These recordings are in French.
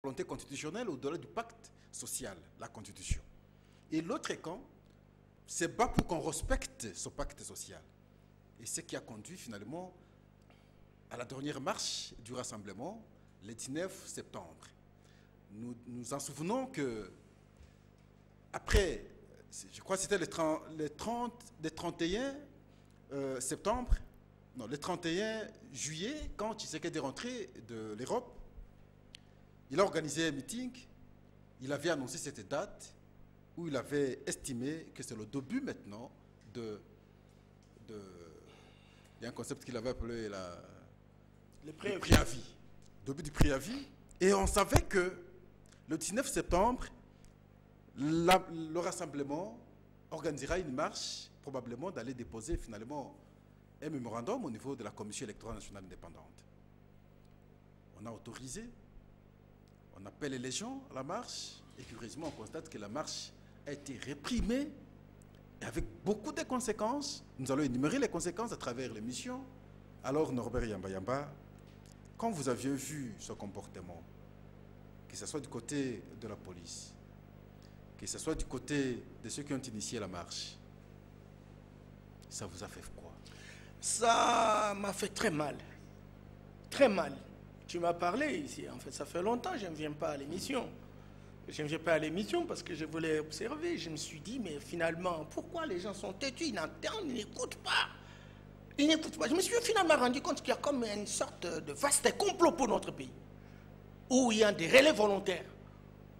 volonté constitutionnelle au-delà du pacte social, la Constitution. Et l'autre camp se bat pour qu'on respecte ce pacte social. Et ce qui a conduit finalement à la dernière marche du rassemblement, le 19 septembre. Nous nous en souvenons que, après, je crois que c'était le 31 septembre, non, le 31 juillet, quand Tshisekedi est rentré de l'Europe, il a organisé un meeting, il avait annoncé cette date où il avait estimé que c'est le début maintenant il y a un concept qu'il avait appelé le préavis. Début du préavis. Et on savait que le 19 septembre, le rassemblement organisera une marche, probablement d'aller déposer finalement un mémorandum au niveau de la Commission électorale nationale indépendante. On a autorisé, on appelle les gens à la marche, et curieusement, on constate que la marche a été réprimée, et avec beaucoup de conséquences. Nous allons énumérer les conséquences à travers l'émission. Alors, Norbert Yamba, quand vous aviez vu ce comportement, que ce soit du côté de la police, que ce soit du côté de ceux qui ont initié la marche, ça vous a fait quoi? Ça m'a fait très mal. Très mal. Tu m'as parlé ici. En fait, ça fait longtemps que je ne viens pas à l'émission. Je ne viens pas à l'émission parce que je voulais observer. Je me suis dit, mais finalement, pourquoi les gens sont têtus, ils n'entendent, ils n'écoutent pas. Ils n'écoutent pas. Je me suis finalement rendu compte qu'il y a comme une sorte de vaste complot pour notre pays. Où il y a des relais volontaires,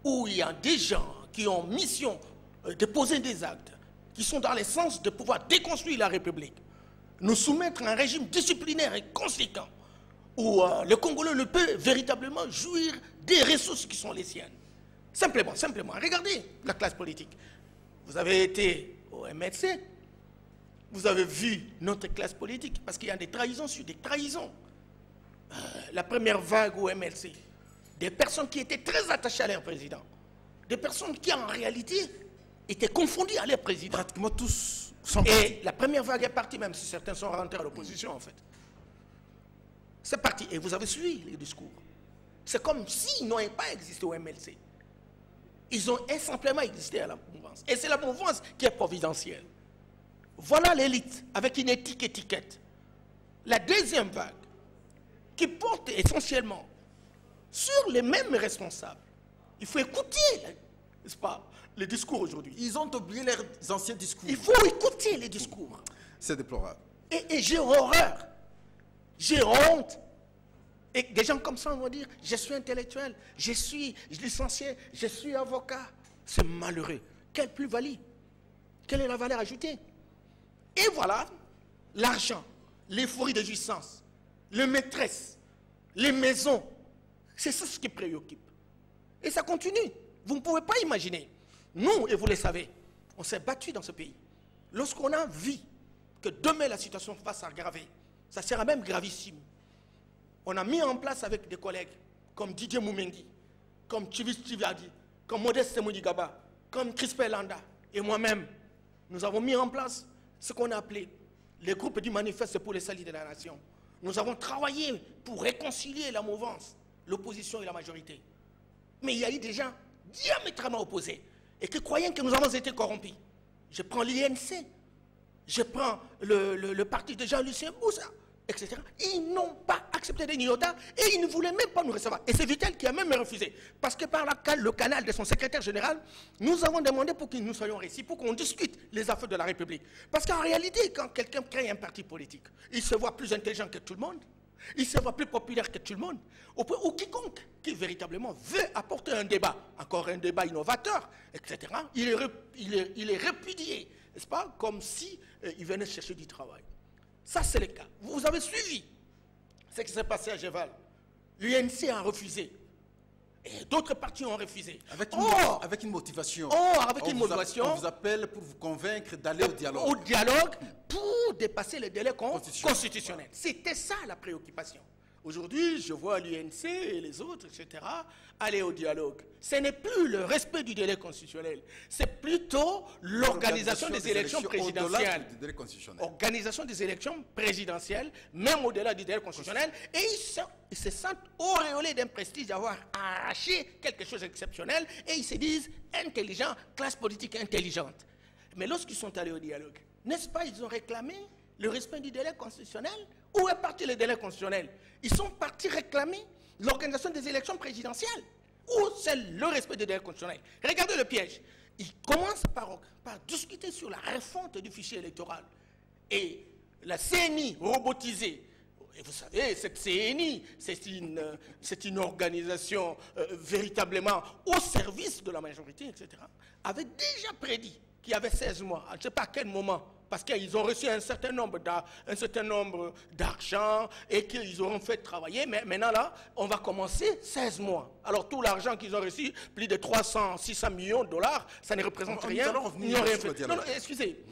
où il y a des gens qui ont mission de poser des actes, qui sont dans le sens de pouvoir déconstruire la République, nous soumettre à un régime disciplinaire et conséquent, où le Congolais ne peut véritablement jouir des ressources qui sont les siennes. Simplement. Regardez la classe politique. Vous avez été au MLC, vous avez vu notre classe politique, parce qu'il y a des trahisons sur des trahisons. La première vague au MLC, des personnes qui étaient très attachées à leur président, des personnes qui en réalité étaient confondues à leur président. Pratiquement tous sont partis. Et la première vague est partie, même si certains sont rentrés à l'opposition en fait. C'est parti. Et vous avez suivi les discours. C'est comme s'ils n'avaient pas existé au MLC. Ils ont simplement existé à la mouvance. Et c'est la mouvance qui est providentielle. Voilà l'élite avec une étiquette. La deuxième vague, qui porte essentiellement sur les mêmes responsables. Il faut écouter, n'est-ce pas, les discours aujourd'hui. Ils ont oublié leurs anciens discours. Il faut écouter les discours. C'est déplorable. Et j'ai horreur. J'ai honte. Et des gens comme ça vont dire, je suis intellectuel, je suis licencié, je suis avocat. C'est malheureux. Quelle plus-value? Quelle est la valeur ajoutée? Et voilà, l'argent, l'euphorie de jouissance, les maîtresses, les maisons, c'est ça ce qui préoccupe. Et ça continue. Vous ne pouvez pas imaginer. Nous, et vous le savez, on s'est battu dans ce pays. Lorsqu'on a vu que demain la situation va s'aggraver, ça sera même gravissime. On a mis en place avec des collègues comme Didier Moumengi, comme Chivis Chiviadi, comme Modeste Semoudi-Gaba, comme Crispin Landa et moi-même, nous avons mis en place ce qu'on a appelé les groupes du manifeste pour le salut de la nation. Nous avons travaillé pour réconcilier la mouvance, l'opposition et la majorité. Mais il y a eu des gens diamétralement opposés et qui croyaient que nous avons été corrompus. Je prends l'INC, je prends le parti de Jean-Lucien Boussa, etc. Ils n'ont pas accepté des Niota et ils ne voulaient même pas nous recevoir. Et c'est Vitel qui a même refusé. Parce que par le canal de son secrétaire général, nous avons demandé pour que nous soyons réciproques, pour qu'on discute les affaires de la République. Parce qu'en réalité, quand quelqu'un crée un parti politique, il se voit plus intelligent que tout le monde, il se voit plus populaire que tout le monde, ou quiconque qui véritablement veut apporter un débat, encore un débat innovateur, etc., il est répudié, n'est-ce pas, comme si il venait chercher du travail. Ça, c'est le cas. Vous avez suivi ce qui s'est passé à Géval. L'UNC a refusé. Et d'autres partis ont refusé. Avec une motivation. Avec une motivation. On vous appelle pour vous convaincre d'aller au dialogue. Au dialogue pour dépasser les délais constitutionnels. C'était ça la préoccupation. Aujourd'hui, je vois l'UNC et les autres, etc., aller au dialogue. Ce n'est plus le respect du délai constitutionnel, c'est plutôt l'organisation des élections présidentielles. Du délai constitutionnel. Organisation des élections présidentielles, même au-delà du délai constitutionnel, et ils se sentent auréolés d'un prestige d'avoir arraché quelque chose d'exceptionnel, et ils se disent intelligents, classe politique intelligente. Mais lorsqu'ils sont allés au dialogue, n'est-ce pas, ils ont réclamé le respect du délai constitutionnel? Où est parti le délai constitutionnel? Ils sont partis réclamer l'organisation des élections présidentielles. Où c'est le respect du délai constitutionnel? Regardez le piège. Ils commencent par discuter sur la refonte du fichier électoral. Et la CNI robotisée, et vous savez, cette CNI, c'est une organisation véritablement au service de la majorité, etc., avait déjà prédit qu'il y avait 16 mois, je ne sais pas à quel moment, parce qu'ils ont reçu un certain nombre d'argent et qu'ils auront fait travailler, mais maintenant là, on va commencer 16 mois. Alors tout l'argent qu'ils ont reçu, plus de 300, 600 millions de dollars, ça ne représente rien. Nous allons revenir ils n'ont rien sur le fait. dialogue. Non, excusez,